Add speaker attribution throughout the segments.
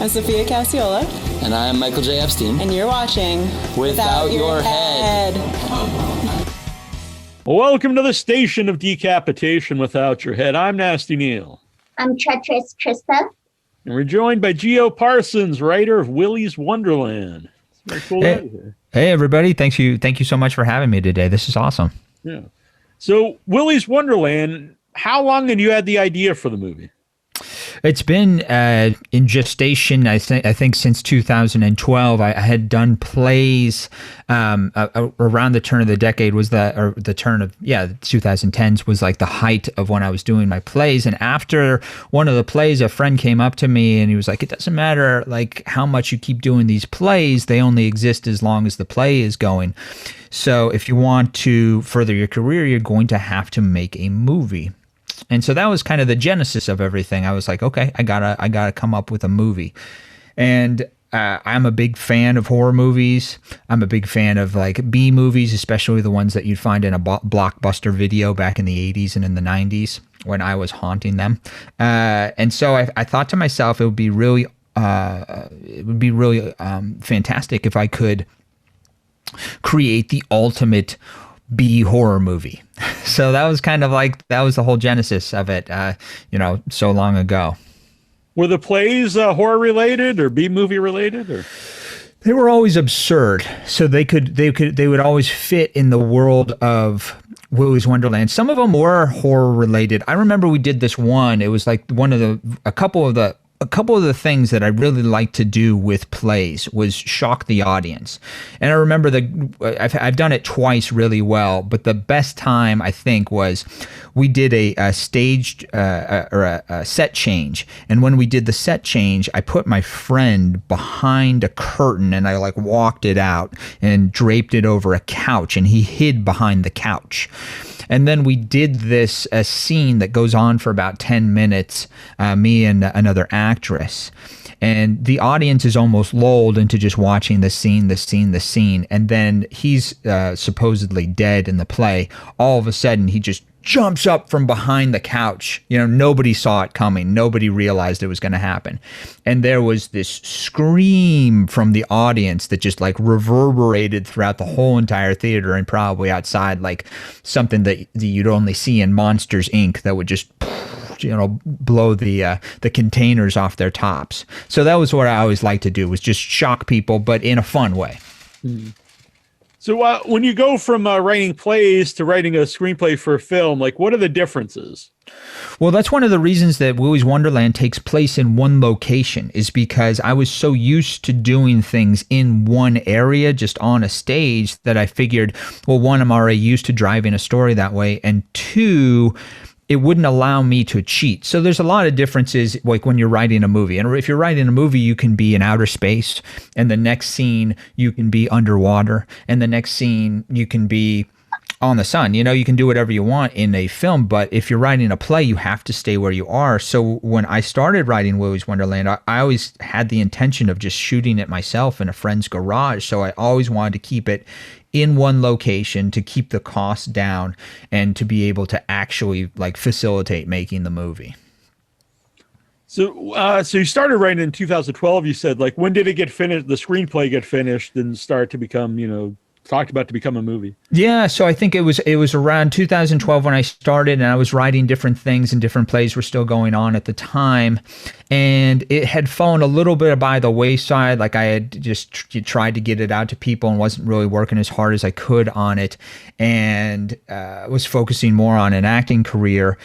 Speaker 1: I'm Sophia Cassiola.
Speaker 2: And I'm Michael J. Epstein.
Speaker 1: And you're watching
Speaker 2: Without Your Head.
Speaker 3: Welcome to the station of decapitation without your head. I'm Nasty Neal.
Speaker 4: I'm Treacherous Trista.
Speaker 3: And we're joined by Geo Parsons, writer of Willy's Wonderland. It's very cool to have you here.
Speaker 5: Hey, everybody. Thank you so much for having me today. This is awesome.
Speaker 3: Yeah. So, Willy's Wonderland, how long had you had the idea for the movie?
Speaker 5: It's been in gestation, I think, since 2012. I had done plays around the turn of the decade. The turn of 2010s was like the height of when I was doing my plays. And after one of the plays, a friend came up to me and he was like, "It doesn't matter like how much you keep doing these plays; they only exist as long as the play is going. So if you want to further your career, you're going to have to make a movie." And so that was kind of the genesis of everything. I was like, okay, I gotta come up with a movie. And I'm a big fan of horror movies. I'm a big fan of like B movies, especially the ones that you'd find in a Blockbuster video back in the 80s and in the 90s when I was haunting them. And so I thought to myself, it would be really fantastic if I could create the ultimate B horror movie. So that was kind of like, that was the whole genesis of it, so long ago.
Speaker 3: Were the plays horror related or B movie related, or?
Speaker 5: They were always absurd. So they would always fit in the world of Willy's Wonderland. Some of them were horror related. I remember we did this one. It was like a couple of the things that I really like to do with plays was shock the audience. And I remember I've done it twice really well, but the best time I think was we did a staged or a set change. And when we did the set change, I put my friend behind a curtain and I like walked it out and draped it over a couch and he hid behind the couch. And then we did this scene that goes on for about 10 minutes, me and another actress. And the audience is almost lulled into just watching the scene. And then he's supposedly dead in the play. All of a sudden, he just jumps up from behind the couch. Nobody saw it coming. Nobody realized it was going to happen. And there was this scream from the audience that just like reverberated throughout the whole entire theater and probably outside, like something that you'd only see in Monsters, Inc. that would just blow the containers off their tops. So that was what I always liked to do, was just shock people, but in a fun way.
Speaker 3: Mm-hmm. So when you go from writing plays to writing a screenplay for a film, like what are the differences?
Speaker 5: Well, that's one of the reasons that Willy's Wonderland takes place in one location, is because I was so used to doing things in one area, just on a stage, that I figured, well, one, I'm already used to driving a story that way, and two, it wouldn't allow me to cheat. So there's a lot of differences, like when you're writing a movie. And if you're writing a movie, you can be in outer space, and the next scene you can be underwater, and the next scene you can be on the sun. You can do whatever you want in a film, but if you're writing a play, you have to stay where you are. So when I started writing Willy's Wonderland, I always had the intention of just shooting it myself in a friend's garage. So I always wanted to keep it in one location to keep the costs down and to be able to actually like facilitate making the movie.
Speaker 3: So you started writing in 2012, you said. Like, when did it get finished, the screenplay get finished and start to become, talked about to become a movie?
Speaker 5: Yeah, so I think it was around 2012 when I started, and I was writing different things, and different plays were still going on at the time, and it had fallen a little bit by the wayside. Like I had just tried to get it out to people and wasn't really working as hard as I could on it, and was focusing more on an acting career.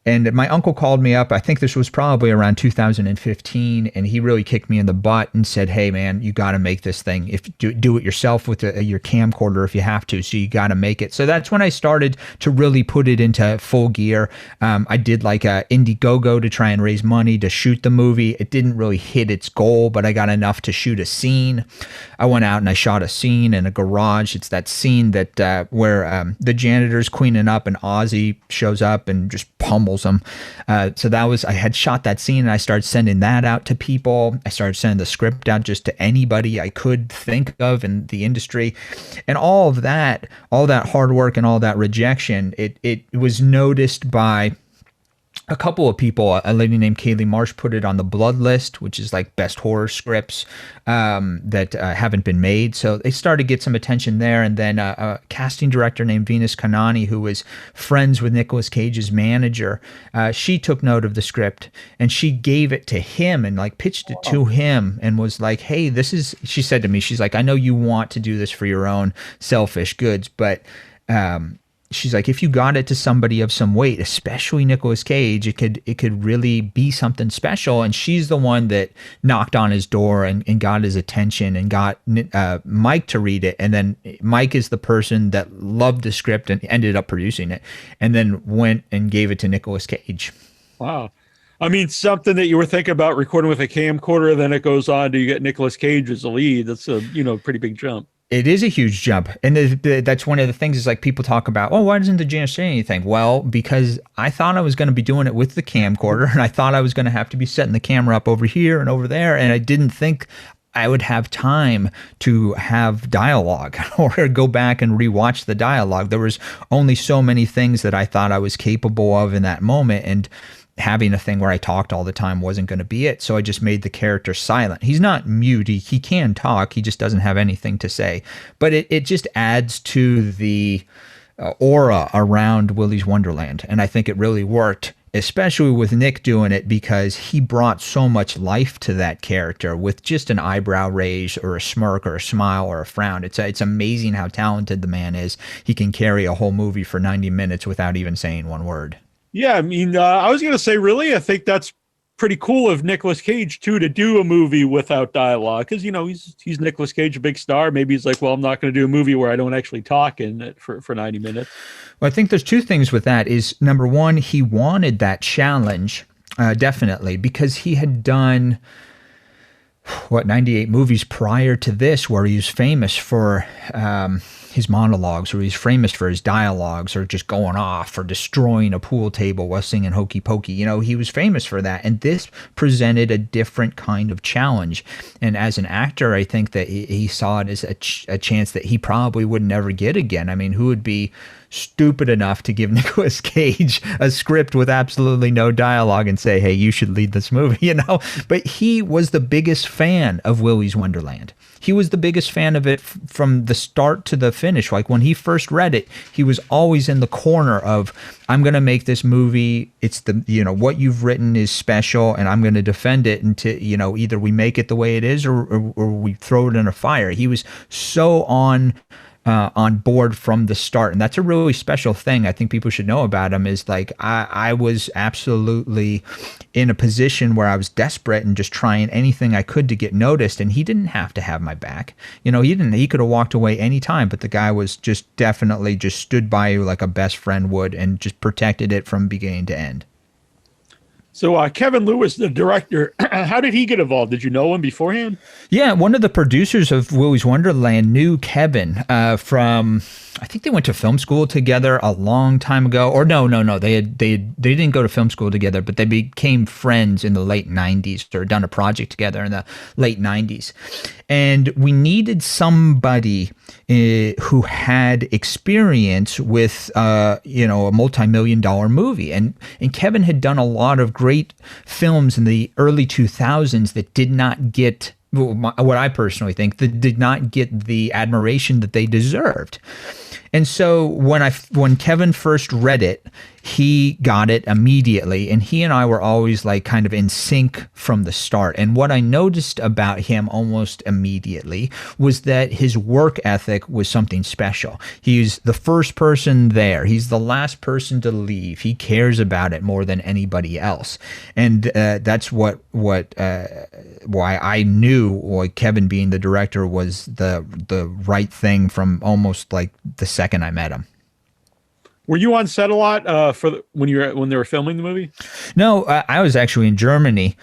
Speaker 5: And my uncle called me up, I think this was probably around 2015, and he really kicked me in the butt and said, "Hey man, you got to make this thing. Do it yourself with your camcorder if you have to, so you got to make it." So that's when I started to really put it into full gear. I did like a Indiegogo to try and raise money to shoot the movie. It didn't really hit its goal, but I got enough to shoot a scene. I went out and I shot a scene in a garage. It's that scene that where the janitor's cleaning up and Ozzy shows up and just pummels them. So I had shot that scene, and I started sending that out to people. I started sending the script out just to anybody I could think of in the industry. And all that hard work and all that rejection, it was noticed by a couple of people, a lady named Kaylee Marsh put it on the Blood list, which is like best horror scripts that haven't been made. So they started to get some attention there. And then a casting director named Venus Kanani, who was friends with Nicolas Cage's manager, she took note of the script and she gave it to him and like pitched it to him and was like, hey, she said to me, she's like, I know you want to do this for your own selfish goods, but she's like, if you got it to somebody of some weight, especially Nicolas Cage, it could really be something special. And she's the one that knocked on his door and got his attention and got Mike to read it. And then Mike is the person that loved the script and ended up producing it, and then went and gave it to Nicolas Cage.
Speaker 3: Wow. I mean, something that you were thinking about recording with a camcorder, then it goes on to you get Nicolas Cage as the lead. That's a pretty big jump.
Speaker 5: It is a huge jump. And that's one of the things is like people talk about, oh, why doesn't the Janitor say anything? Well, because I thought I was going to be doing it with the camcorder, and I thought I was going to have to be setting the camera up over here and over there. And I didn't think I would have time to have dialogue or go back and rewatch the dialogue. There was only so many things that I thought I was capable of in that moment. And having a thing where I talked all the time wasn't going to be it. So I just made the character silent. He's not mute. He can talk. He just doesn't have anything to say. But it just adds to the aura around Willy's Wonderland. And I think it really worked, especially with Nick doing it, because he brought so much life to that character with just an eyebrow raise or a smirk or a smile or a frown. It's amazing how talented the man is. He can carry a whole movie for 90 minutes without even saying one word.
Speaker 3: Yeah, I mean, I was going to say, really, I think that's pretty cool of Nicolas Cage, too, to do a movie without dialogue. Because, he's Nicolas Cage, a big star. Maybe he's like, well, I'm not going to do a movie where I don't actually talk in it for 90 minutes.
Speaker 5: Well, I think there's two things with that. Is number one, he wanted that challenge, definitely, because he had done 98 movies prior to this where he was famous for his monologues, or he's famous for his dialogues, or just going off or destroying a pool table while singing Hokey Pokey. He was famous for that. And this presented a different kind of challenge. And as an actor, I think that he saw it as a chance that he probably would never get again. I mean, who would be stupid enough to give Nicolas Cage a script with absolutely no dialogue and say, hey, you should lead this movie, But he was the biggest fan of Willy's Wonderland. He was the biggest fan of it from the start to the finish. Like when he first read it, he was always in the corner of, I'm going to make this movie. It's what you've written is special, and I'm going to defend it until, either we make it the way it is or we throw it in a fire. He was so on board from the start. And that's a really special thing I think people should know about him, is like, I was absolutely in a position where I was desperate and just trying anything I could to get noticed. And he didn't have to have my back. He could have walked away anytime, but the guy was just definitely just stood by you like a best friend would and just protected it from beginning to end.
Speaker 3: So Kevin Lewis, the director, how did he get involved? Did you know him beforehand?
Speaker 5: Yeah, one of the producers of Willy's Wonderland knew Kevin from, I think they went to film school together a long time ago. Or no, they didn't go to film school together, but they became friends in the late 90s, or done a project together in the late 90s. And we needed somebody who had experience with a multi-million-dollar movie. And Kevin had done a lot of great films in the early 2000s that did not get, what I personally think, that did not get the admiration that they deserved. And so when Kevin first read it, he got it immediately, and he and I were always like kind of in sync from the start. And what I noticed about him almost immediately was that his work ethic was something special. He's the first person there. He's the last person to leave. He cares about it more than anybody else. And that's why I knew Kevin being the director was the right thing from almost like the second I met him.
Speaker 3: Were you on set a lot when they were filming the movie?
Speaker 5: No, I was actually in Germany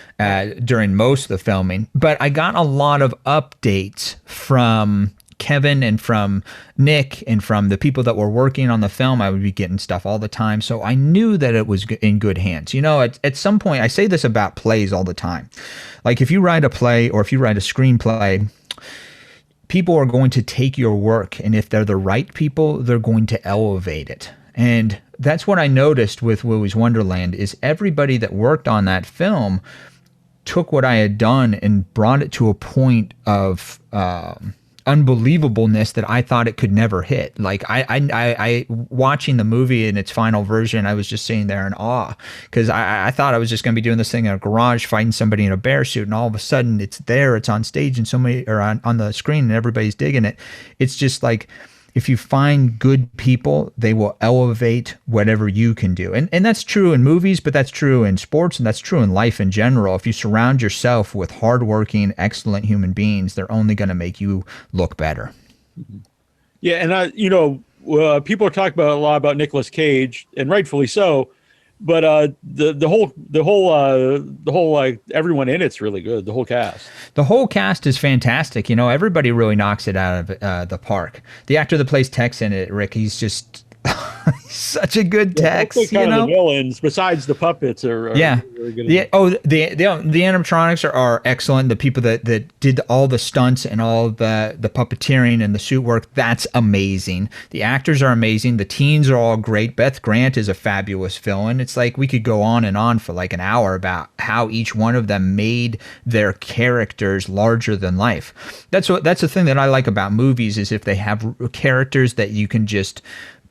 Speaker 5: during most of the filming, but I got a lot of updates from Kevin and from Nick and from the people that were working on the film. I would be getting stuff all the time, so I knew that it was in good hands. At some point, I say this about plays all the time. Like if you write a play or if you write a screenplay, people are going to take your work, and if they're the right people, they're going to elevate it. And that's what I noticed with Willy's Wonderland is everybody that worked on that film took what I had done and brought it to a point of unbelievableness that I thought it could never hit. Like I watching the movie in its final version, I was just sitting there in awe because I thought I was just going to be doing this thing in a garage, fighting somebody in a bear suit, and all of a sudden it's there, it's on stage, and so many, or on the screen, and everybody's digging it. It's just like, if you find good people, they will elevate whatever you can do. And that's true in movies, but that's true in sports, and that's true in life in general. If you surround yourself with hardworking, excellent human beings, they're only going to make you look better.
Speaker 3: Yeah, and people are talking about a lot about Nicolas Cage, and rightfully so. But the whole everyone in it's really good. The whole cast.
Speaker 5: The whole cast is fantastic. Everybody really knocks it out of the park. The actor that plays Tex in it, Rick, he's just he's such a good Tex.
Speaker 3: The villains, besides the puppets, are really good.
Speaker 5: The animatronics are excellent. The people that did all the stunts and all the puppeteering and the suit work, that's amazing. The actors are amazing. The teens are all great. Beth Grant is a fabulous villain. It's like we could go on and on for like an hour about how each one of them made their characters larger than life. That's the thing that I like about movies is if they have characters that you can just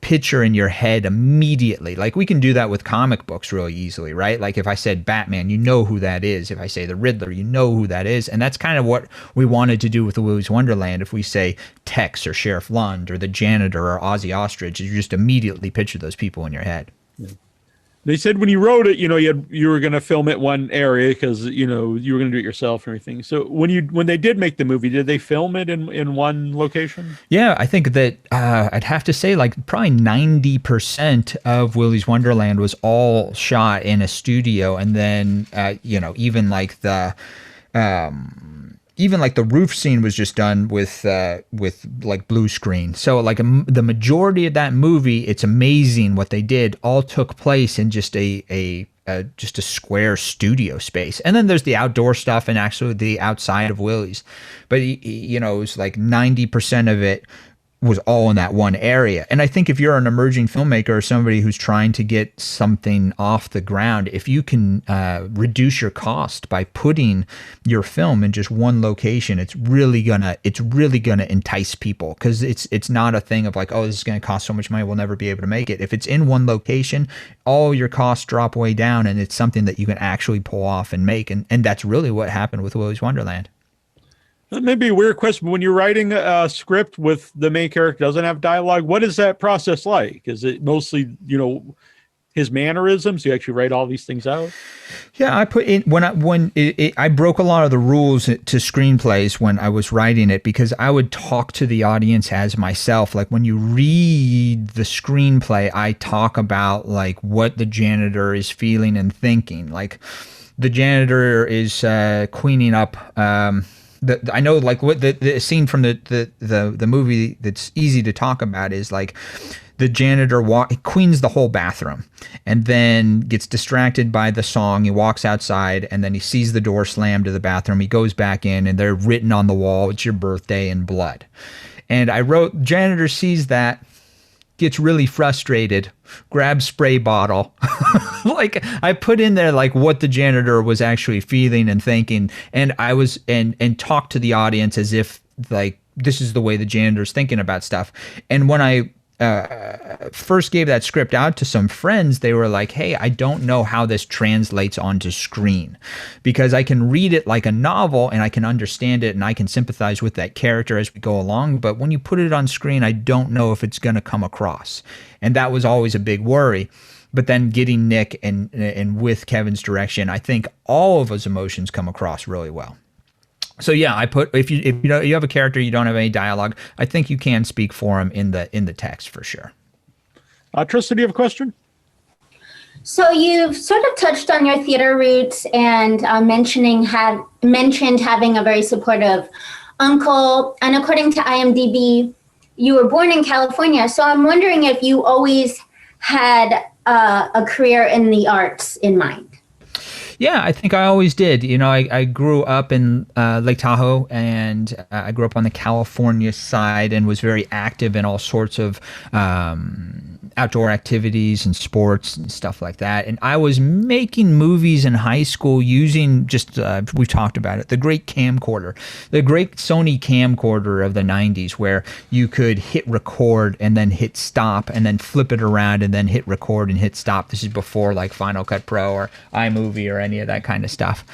Speaker 5: picture in your head immediately. Like we can do that with comic books really easily, right? Like if I said Batman, you know who that is. If I say the Riddler, you know who that is. And that's kind of what we wanted to do with the Willy's Wonderland. If we say Tex or Sheriff Lund or the Janitor or Ozzy Ostrich, you just immediately picture those people in your head.
Speaker 3: Yeah. They said when you wrote it, you were going to film it one area because you were going to do it yourself and everything. So when they did make the movie, did they film it in one location? Yeah,
Speaker 5: I think that I'd have to say like probably 90% of Willy's Wonderland was all shot in a studio, and then even like the roof scene was just done with like blue screen. So like the majority of that movie, it's amazing what they did, all took place in just a square studio space. And then there's the outdoor stuff and actually the outside of Willy's. But it was like 90% of it was all in that one area. And I think if you're an emerging filmmaker or somebody who's trying to get something off the ground, if you can reduce your cost by putting your film in just one location, it's really gonna entice people, because it's not a thing of like, oh, this is gonna cost so much money, we'll never be able to make it. If it's in one location, all your costs drop way down, and it's something that you can actually pull off and make. And that's really what happened with Willy's Wonderland.
Speaker 3: That may be a weird question, but when you're writing a script with the main character doesn't have dialogue, what is that process like? Is it mostly, his mannerisms? You actually write all these things out?
Speaker 5: Yeah, I put in I broke a lot of the rules to screenplays when I was writing it, because I would talk to the audience as myself. Like when you read the screenplay, I talk about like what the janitor is feeling and thinking. Like the janitor is cleaning up. I know like what the scene from the movie that's easy to talk about is like the janitor cleans the whole bathroom and then gets distracted by the song. He walks outside and then he sees the door slam to the bathroom. He goes back in and they're written on the wall, "It's your birthday," in blood. And I wrote, janitor sees that, gets really frustrated, grabs spray bottle. Like I put in there like what the janitor was actually feeling and thinking, and I was and talked to the audience as if like this is the way the janitor's thinking about stuff. And when I first gave that script out to some friends, they were like, hey, I don't know how this translates onto screen, because I can read it like a novel and I can understand it and I can sympathize with that character as we go along. But when you put it on screen, I don't know if it's going to come across. And that was always a big worry. But then getting Nick and with Kevin's direction, I think all of his emotions come across really well. So yeah, I put if you have a character, you don't have any dialogue, I think you can speak for him in the text for sure.
Speaker 3: Trista, do you have a question?
Speaker 4: So you've sort of touched on your theater roots and mentioned having a very supportive uncle. And according to IMDb, you were born in California. So I'm wondering if you always had a career in the arts in mind.
Speaker 5: Yeah, I think I always did. I grew up in Lake Tahoe, and I grew up on the California side and was very active in all sorts of outdoor activities and sports and stuff like that. And I was making movies in high school using just, we've talked about it, the great camcorder, the great Sony camcorder of the 90s, where you could hit record and then hit stop and then flip it around and then hit record and hit stop. This is before like Final Cut Pro or iMovie or any of that kind of stuff.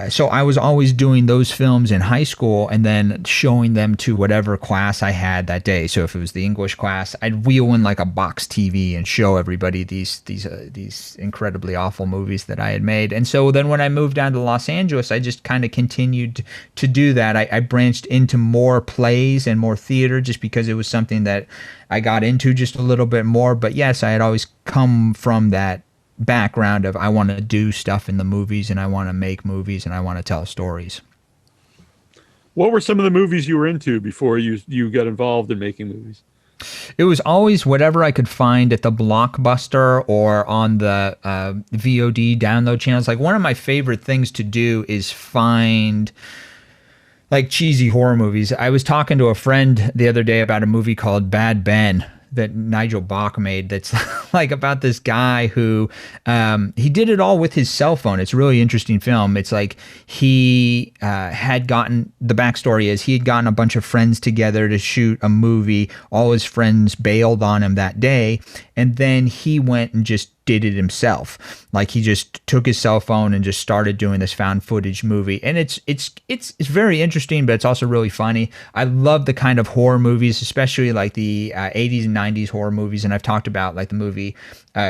Speaker 5: So I was always doing those films in high school and then showing them to whatever class I had that day. So if it was the English class, I'd wheel in like a box TV and show everybody these incredibly awful movies that I had made. And so then when I moved down to Los Angeles, I just kind of continued to do that. I branched into more plays and more theater just because it was something that I got into just a little bit more. But yes, I had always come from that background of I want to do stuff in the movies and I want to make movies and I want to tell stories.
Speaker 3: What were some of the movies you were into before you got involved in making movies?
Speaker 5: It was always whatever I could find at the Blockbuster or on the VOD download channels. Like one of my favorite things to do is find like cheesy horror movies. I was talking to a friend the other day about a movie called Bad Ben that Nigel Bach made that's like about this guy who he did it all with his cell phone. It's a really interesting film. It's like he had gotten, the backstory is he had gotten a bunch of friends together to shoot a movie. All his friends bailed on him that day, and then he went and just did it himself. Like he just took his cell phone and just started doing this found footage movie. And it's very interesting, but it's also really funny. I love the kind of horror movies, especially like the 80s and 90s horror movies. And I've talked about like the movie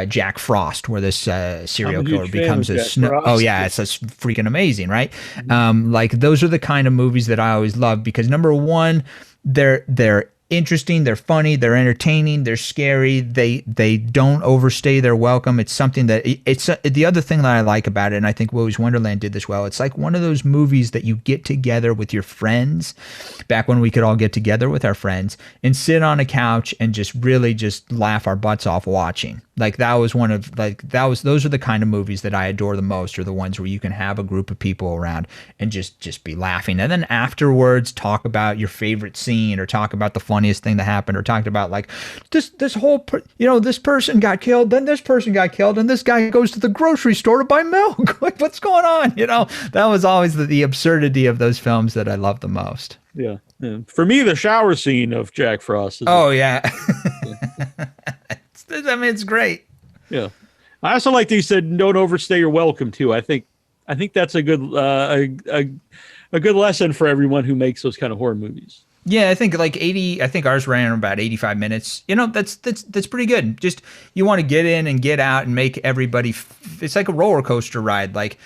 Speaker 5: Jack Frost, where this serial killer becomes a snow. Oh yeah, it's freaking amazing, right? Like those are the kind of movies that I always love because number one, they're interesting, they're funny, they're entertaining, they're scary, they don't overstay their welcome. It's something that it's the other thing that I like about it, and I think Willy's Wonderland did this well. It's like one of those movies that you get together with your friends, back when we could all get together with our friends and sit on a couch and just really just laugh our butts off watching. Like that was one of those are the kind of movies that I adore the most, are the ones where you can have a group of people around and just be laughing, and then afterwards talk about your favorite scene or talk about the funniest thing that happened or talked about like this whole this person got killed, then this person got killed, and this guy goes to the grocery store to buy milk. Like what's going on? That was always the absurdity of those films that I love the most.
Speaker 3: Yeah. For me, the shower scene of Jack Frost is
Speaker 5: yeah. I mean, it's great.
Speaker 3: Yeah. I also like that you said don't overstay your welcome too. I think that's a good a good lesson for everyone who makes those kind of horror movies.
Speaker 5: Yeah, I think like 80. I think ours ran about 85 minutes. That's pretty good. Just you want to get in and get out and make everybody. It's like a roller coaster ride. Like,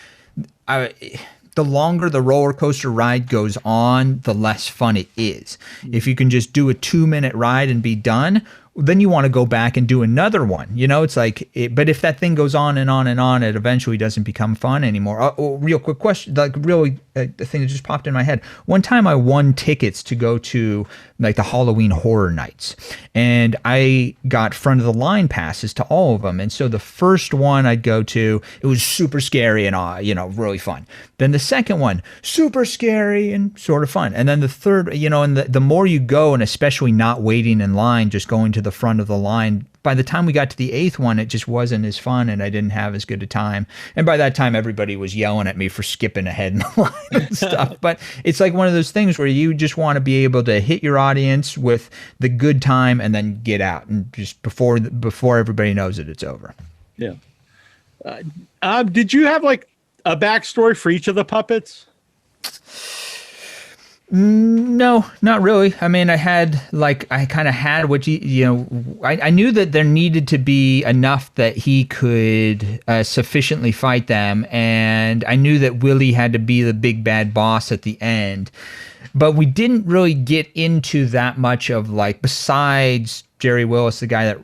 Speaker 5: the longer the roller coaster ride goes on, the less fun it is. If you can just do a 2-minute ride and be done, then you want to go back and do another one. It's like, but if that thing goes on and on and on, it eventually doesn't become fun anymore. Real quick question, like really the thing that just popped in my head. One time I won tickets to go to like the Halloween Horror Nights, and I got front of the line passes to all of them. And so the first one I'd go to, it was super scary and really fun. Then the second one, super scary and sort of fun. And then the third, and the more you go, and especially not waiting in line, just going to the front of the line, by the time we got to the 8th one, it just wasn't as fun and I didn't have as good a time. And by that time, everybody was yelling at me for skipping ahead in the line and stuff. But it's like one of those things where you just want to be able to hit your audience with the good time and then get out and just before everybody knows it, it's over.
Speaker 3: Yeah. Did you have like a backstory for each of the puppets?
Speaker 5: No, not really. I mean, I kind of had what I knew that there needed to be enough that he could sufficiently fight them. And I knew that Willy had to be the big bad boss at the end, but we didn't really get into that much of like, besides Jerry Willis, the guy that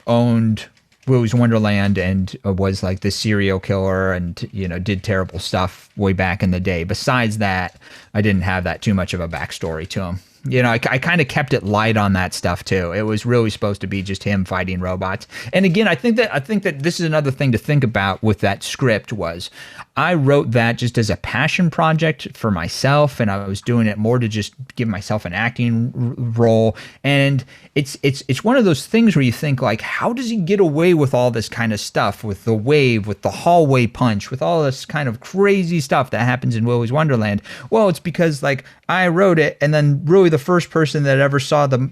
Speaker 5: owned Willy's Wonderland and was like the serial killer and did terrible stuff way back in the day. Besides that, I didn't have that too much of a backstory to him. I kind of kept it light on that stuff too. It was really supposed to be just him fighting robots. And again, I think that this is another thing to think about with that script was I wrote that just as a passion project for myself, and I was doing it more to just give myself an acting role. And it's one of those things where you think like, how does he get away with all this kind of stuff, with the wave, with the hallway punch, with all this kind of crazy stuff that happens in Willy's Wonderland? Well, it's because like I wrote it, and then really the first person that ever saw the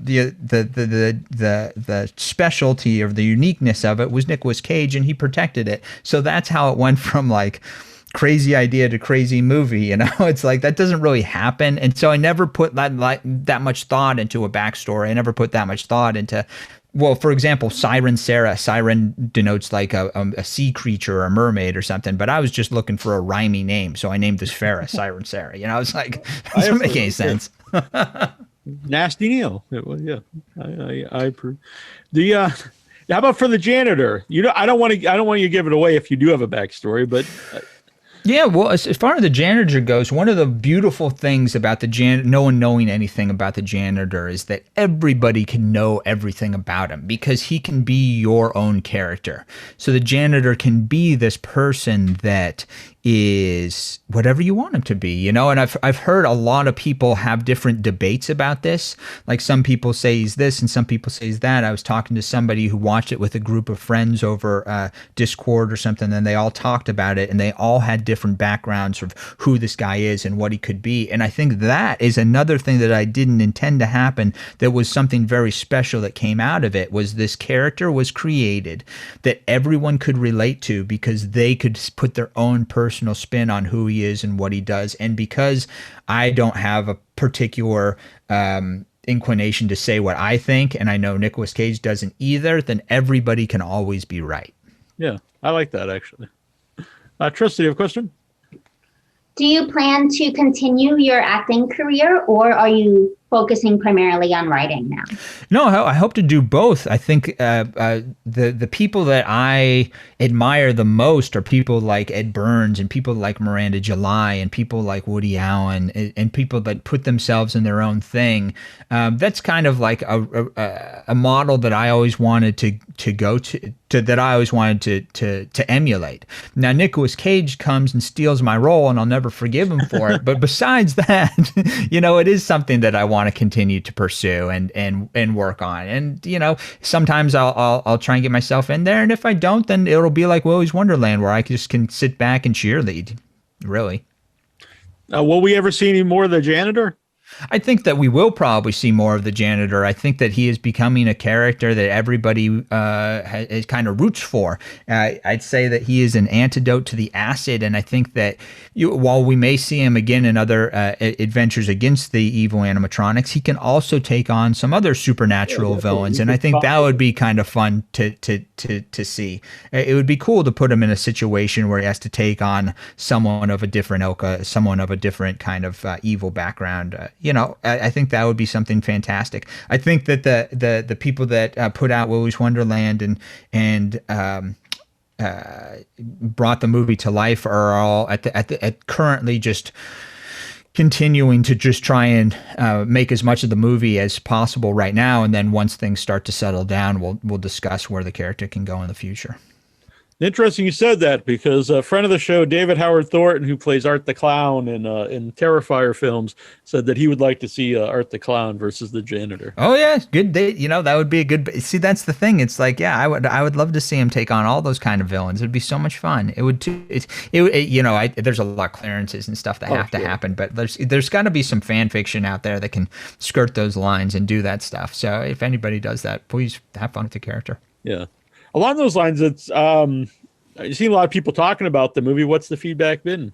Speaker 5: specialty or the uniqueness of it was Nicolas Cage, and he protected it. So that's how it went from like crazy idea to crazy movie. It's like that doesn't really happen. And so I never put that much thought into a backstory. I never put that much thought into, well, for example, Siren Sarah. Siren denotes like a sea creature or a mermaid or something, but I was just llooking for a rhymey name, so I named this Farrah Siren Sarah. It's like, it doesn't make any sense.
Speaker 3: Nasty Neal. It was, yeah. I approve. How about for the janitor? I don't want you to give it away if you do have a backstory, but.
Speaker 5: Yeah, well, as far as the janitor goes, one of the beautiful things about no one knowing anything about the janitor is that everybody can know everything about him because he can be your own character. So the janitor can be this person that is whatever you want him to be, and I've heard a lot of people have different debates about this. Like some people say he's this and some people say he's that. I was talking to somebody who watched it with a group of friends over Discord or something, and they all talked about it, and they all had different backgrounds of who this guy is and what he could be. And I think that is another thing that I didn't intend to happen. That was something very special that came out of it, was this character was created that everyone could relate to because they could put their own personal spin on who he is and what he does. And because I don't have a particular inclination to say what I think, and I know Nicolas Cage doesn't either, then everybody can always be right.
Speaker 3: Yeah, I like that actually. Trista, do you have a question?
Speaker 4: Do you plan to continue your acting career, or are you focusing primarily on writing now?
Speaker 5: No, I hope to do both. I think the people that I admire the most are people like Ed Burns and people like Miranda July and people like Woody Allen and people that put themselves in their own thing. That's kind of like a model that I always wanted to go to that I always wanted to emulate. Now Nicolas Cage comes and steals my role, and I'll never forgive him for it. But besides that, it is something that I want to continue to pursue and work on. And sometimes I'll try and get myself in there, and if I don't, then it'll be like Willy's Wonderland, where I just can sit back and cheerlead. Really.
Speaker 3: Will we ever see any more of the janitor?
Speaker 5: I think that we will probably see more of the janitor. I think that he is becoming a character that everybody has kind of roots for. I'd say that he is an antidote to the acid, and I think that while we may see him again in other adventures against the evil animatronics, he can also take on some other supernatural villains, and I think that would be kind of fun to see. It would be cool to put him in a situation where he has to take on someone of a different ilk, someone of a different kind of evil background. I think that would be something fantastic. I think that the people that put out Willy's Wonderland and brought the movie to life are all at currently just continuing to just try and make as much of the movie as possible right now, and then once things start to settle down, we'll discuss where the character can go in the future.
Speaker 3: Interesting you said that, because a friend of the show, David Howard Thornton, who plays Art the Clown in Terrifier films, said that he would like to see Art the Clown versus the janitor.
Speaker 5: Oh yeah, good date. That would be a good. See, that's the thing. It's like, yeah, I would love to see him take on all those kind of villains. It'd be so much fun. It would too. There's a lot of clearances and stuff that have to happen, but there's got to be some fan fiction out there that can skirt those lines and do that stuff. So if anybody does that, please have fun with the character.
Speaker 3: Yeah. Along those lines, it's I've seen a lot of people talking about the movie. What's the feedback been?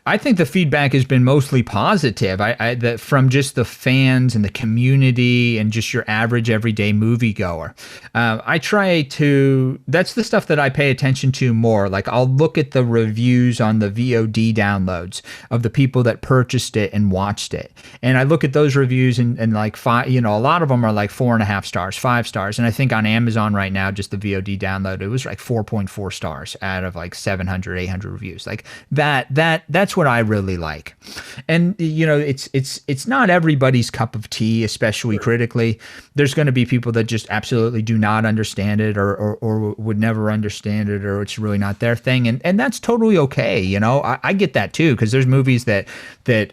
Speaker 5: I think the feedback has been mostly positive. That from just the fans and the community and just your average everyday moviegoer. I try to. That's the stuff that I pay attention to more. Like I'll look at the reviews on the VOD downloads of the people that purchased it and watched it, and I look at those reviews and like five. A lot of them are like 4.5 stars, 5 stars, and I think on Amazon right now, just the VOD download, it was like 4.4 stars out of like 700, 800 reviews. Like that's that's what I really like. And it's not everybody's cup of tea, especially critically. There's going to be people that just absolutely do not understand it, or would never understand it, or it's really not their thing, and that's totally okay. I get that too, because there's movies that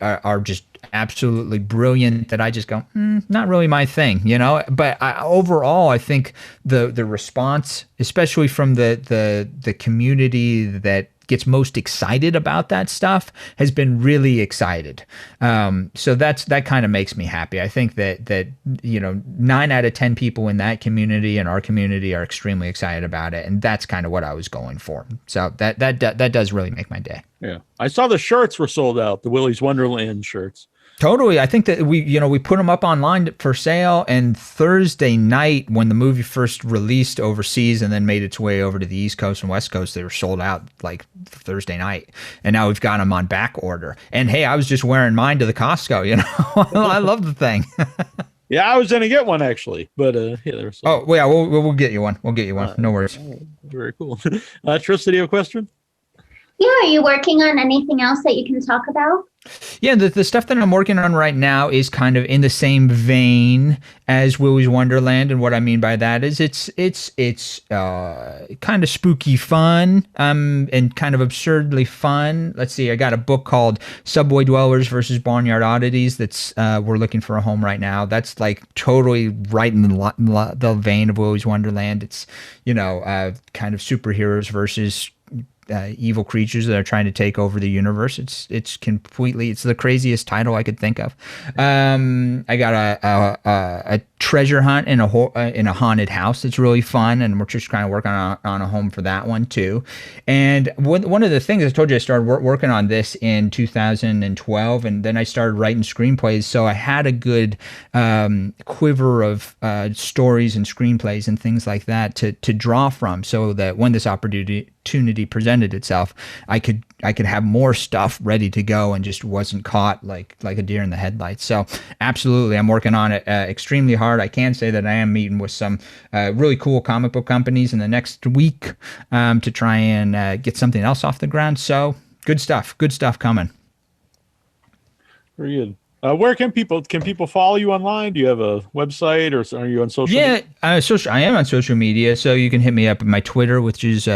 Speaker 5: are just absolutely brilliant that I just go, not really my thing, But overall, I think the response, especially from the community that gets most excited about that stuff, has been really excited. So that kind of makes me happy. I think that 9 out of 10 people in that community and our community are extremely excited about it, and that's kind of what I was going for. So that does really make my day.
Speaker 3: Yeah, I saw the shirts were sold out, the Willy's Wonderland shirts.
Speaker 5: Totally. I think that we put them up online for sale, and Thursday night, when the movie first released overseas and then made its way over to the East Coast and West Coast, they were sold out like Thursday night. And now we've got them on back order. And hey, I was just wearing mine to the Costco, I love the thing.
Speaker 3: Yeah, I was going to get one actually, but yeah, there was.
Speaker 5: Oh, well, yeah, we'll get you one. We'll get you one. No worries.
Speaker 3: Very cool. Trista, do you have a question?
Speaker 4: Yeah, are you working on anything else that you can talk about?
Speaker 5: Yeah, the stuff that I'm working on right now is kind of in the same vein as Willy's Wonderland, and what I mean by that is it's kind of spooky fun, and kind of absurdly fun. Let's see, I got a book called Subway Dwellers versus Barnyard Oddities that's we're looking for a home right now. That's like totally right in the vein of Willy's Wonderland. It's kind of superheroes versus evil creatures that are trying to take over the universe. It's the craziest title I could think of. I got a treasure hunt in a haunted house that's really fun, and we're just kind of working on a home for that one too. And one of the things I told you, I started working on this in 2012, and then I started writing screenplays, so I had a good quiver of stories and screenplays and things like that to draw from, so that when this opportunity presented itself, I could have more stuff ready to go and just wasn't caught like a deer in the headlights. So absolutely, I'm working on it extremely hard. I can say that I am meeting with some really cool comic book companies in the next week to try and get something else off the ground. So good stuff coming.
Speaker 3: Very good. Where can people follow you online? Do you have a website, or are you on social?
Speaker 5: Yeah, I am on social media, so you can hit me up at my Twitter, which is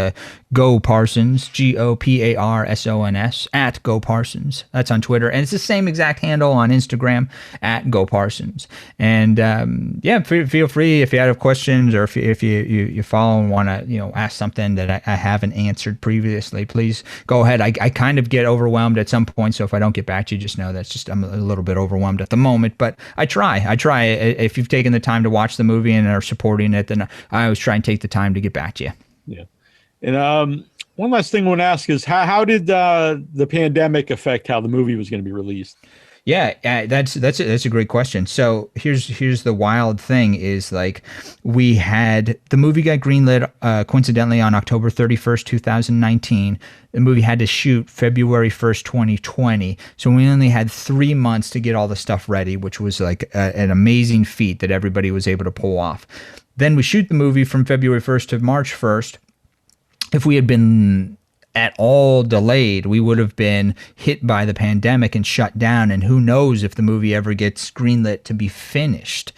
Speaker 5: Go Parsons, GoParsons at Go Parsons. That's on Twitter, and it's the same exact handle on Instagram at Go Parsons. And yeah, feel free if you have questions, or if you follow and want to ask something that I haven't answered previously, please go ahead. I kind of get overwhelmed at some point, so if I don't get back to you, just know that's just I'm a little bit overwhelmed at the moment, but I try. If you've taken the time to watch the movie and are supporting it, then I always try and take the time to get back to you.
Speaker 3: Yeah. And one last thing I want to ask is how did the pandemic affect how the movie was going to be released?
Speaker 5: Yeah, that's a great question. So here's the wild thing is, like, we had the movie got greenlit coincidentally on October 31st, 2019. The movie had to shoot February 1st, 2020. So we only had 3 months to get all the stuff ready, which was like an amazing feat that everybody was able to pull off. Then we shoot the movie from February 1st to March 1st. If we had been at all delayed, we would have been hit by the pandemic and shut down, and who knows if the movie ever gets greenlit to be finished.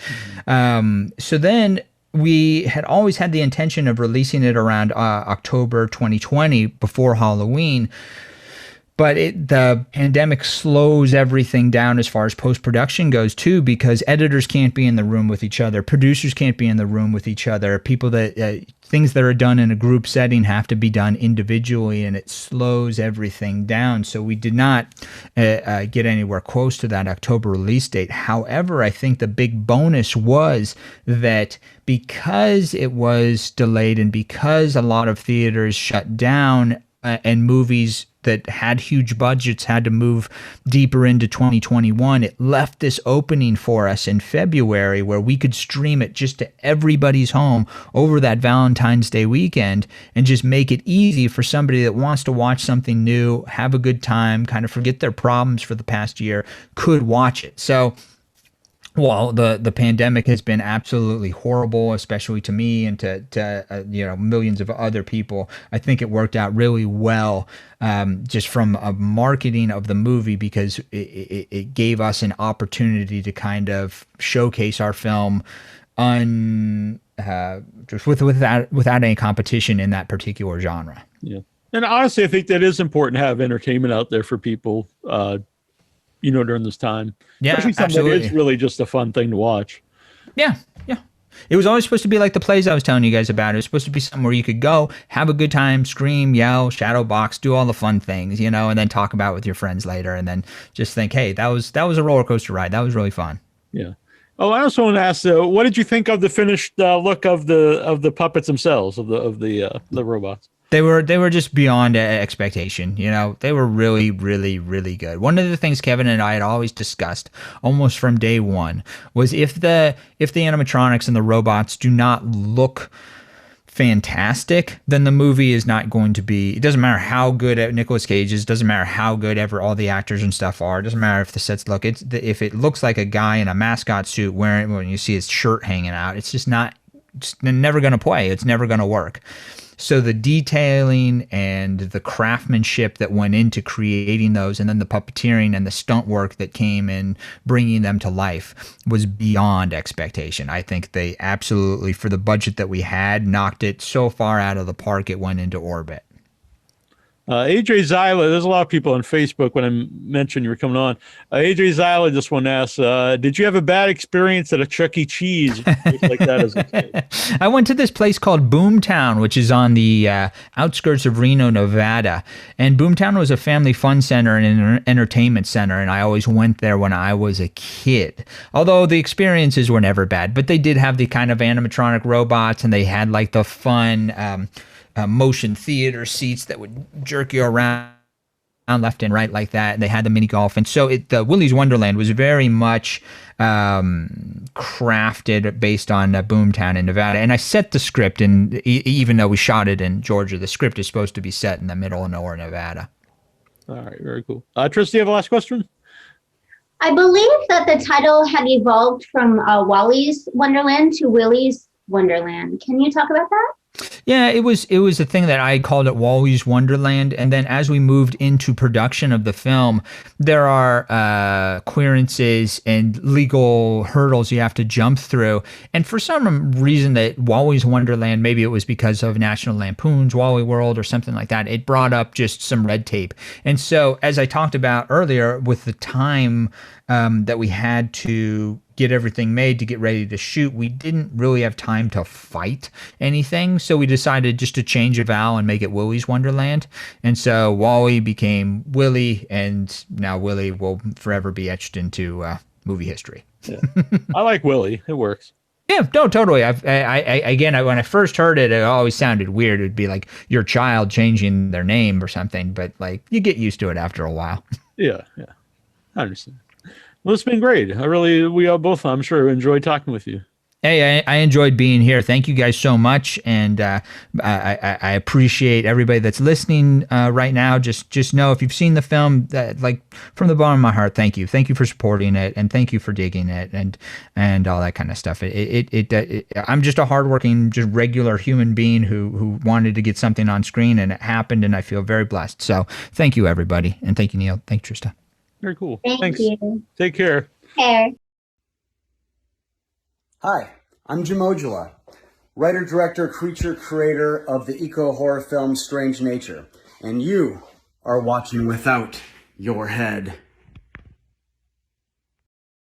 Speaker 5: So then we had always had the intention of releasing it around October 2020, before Halloween. But the pandemic slows everything down as far as post-production goes too, because editors can't be in the room with each other, producers can't be in the room with each other, people that things that are done in a group setting have to be done individually, and it slows everything down. So we did not get anywhere close to that October release date. However, I think the big bonus was that because it was delayed and because a lot of theaters shut down and movies that had huge budgets had to move deeper into 2021, it left this opening for us in February where we could stream it just to everybody's home over that Valentine's Day weekend and just make it easy for somebody that wants to watch something new, have a good time, kind of forget their problems for the past year, could watch it. So Well, the pandemic has been absolutely horrible, especially to me and to millions of other people. I think it worked out really well, just from a marketing of the movie, because it gave us an opportunity to kind of showcase our film just without any competition in that particular genre.
Speaker 3: Yeah, and honestly, I think that is important to have entertainment out there for people. During this time.
Speaker 5: Yeah,
Speaker 3: especially something
Speaker 5: absolutely.
Speaker 3: that is really just a fun thing to watch.
Speaker 5: Yeah. It was always supposed to be like the plays I was telling you guys about. It was supposed to be something where you could go, have a good time, scream, yell, shadow box, do all the fun things, and then talk about it with your friends later, and then just think, hey, that was a roller coaster ride. That was really fun.
Speaker 3: Yeah. Oh, I also want to ask, what did you think of the finished look of the puppets themselves, of the robots?
Speaker 5: They were just beyond expectation. They were really, really, really good. One of the things Kevin and I had always discussed almost from day one was if the animatronics and the robots do not look fantastic, then the movie is not going to be. It doesn't matter how good Nicolas Cage is. It doesn't matter how good ever all the actors and stuff are. It doesn't matter if the sets look. If it looks like a guy in a mascot suit when you see his shirt hanging out, it's just not. It's never going to play. It's never going to work. So the detailing and the craftsmanship that went into creating those, and then the puppeteering and the stunt work that came in bringing them to life, was beyond expectation. I think they absolutely, for the budget that we had, knocked it so far out of the park it went into orbit.
Speaker 3: AJ Zyla, there's a lot of people on Facebook when I mentioned you were coming on. AJ Zyla just want to ask, did you have a bad experience at a Chuck E. Cheese like that as a kid?
Speaker 5: I went to this place called Boomtown, which is on the outskirts of Reno, Nevada. And Boomtown was a family fun center and an entertainment center, and I always went there when I was a kid. Although the experiences were never bad, but they did have the kind of animatronic robots, and they had like the fun motion theater seats that would jerk you around left and right like that. And they had the mini golf. And so the Willy's Wonderland was very much crafted based on Boomtown in Nevada. And I set the script, and even though we shot it in Georgia, the script is supposed to be set in the middle of nowhere, Nevada.
Speaker 3: All right, very cool. Trista, you have a last question?
Speaker 4: I believe that the title had evolved from Wally's Wonderland to Willy's Wonderland. Can you talk about that?
Speaker 5: Yeah, it was a thing that I called it Wally's Wonderland, and then as we moved into production of the film, there are clearances and legal hurdles you have to jump through. And for some reason that Wally's Wonderland, maybe it was because of National Lampoon's Wally World or something like that, it brought up just some red tape. And so, as I talked about earlier, with the time that we had to get everything made to get ready to shoot, we didn't really have time to fight anything. So we decided just to change a vowel and make it Willy's Wonderland. And so Wally became Willy, and now Willy will forever be etched into movie history.
Speaker 3: Yeah. I like Willy. It works.
Speaker 5: Yeah, no, totally. When I first heard it, it always sounded weird. It'd be like your child changing their name or something, but like you get used to it after a while.
Speaker 3: Yeah. I understand. Well, it's been great. We all both, I'm sure, enjoyed talking with you.
Speaker 5: Hey, I enjoyed being here. Thank you guys so much, and I appreciate everybody that's listening right now. Just know if you've seen the film, like from the bottom of my heart, thank you for supporting it, and thank you for digging it, and all that kind of stuff. I'm just a hardworking, just regular human being who wanted to get something on screen, and it happened, and I feel very blessed. So thank you, everybody, and thank you, Neal. Thank you, Trista.
Speaker 3: Very cool.
Speaker 4: Thanks. You.
Speaker 3: Take care.
Speaker 4: Care.
Speaker 1: Hi, I'm Jim Ojola, writer, director, creature, creator of the eco-horror film Strange Nature, and you are watching Without Your Head.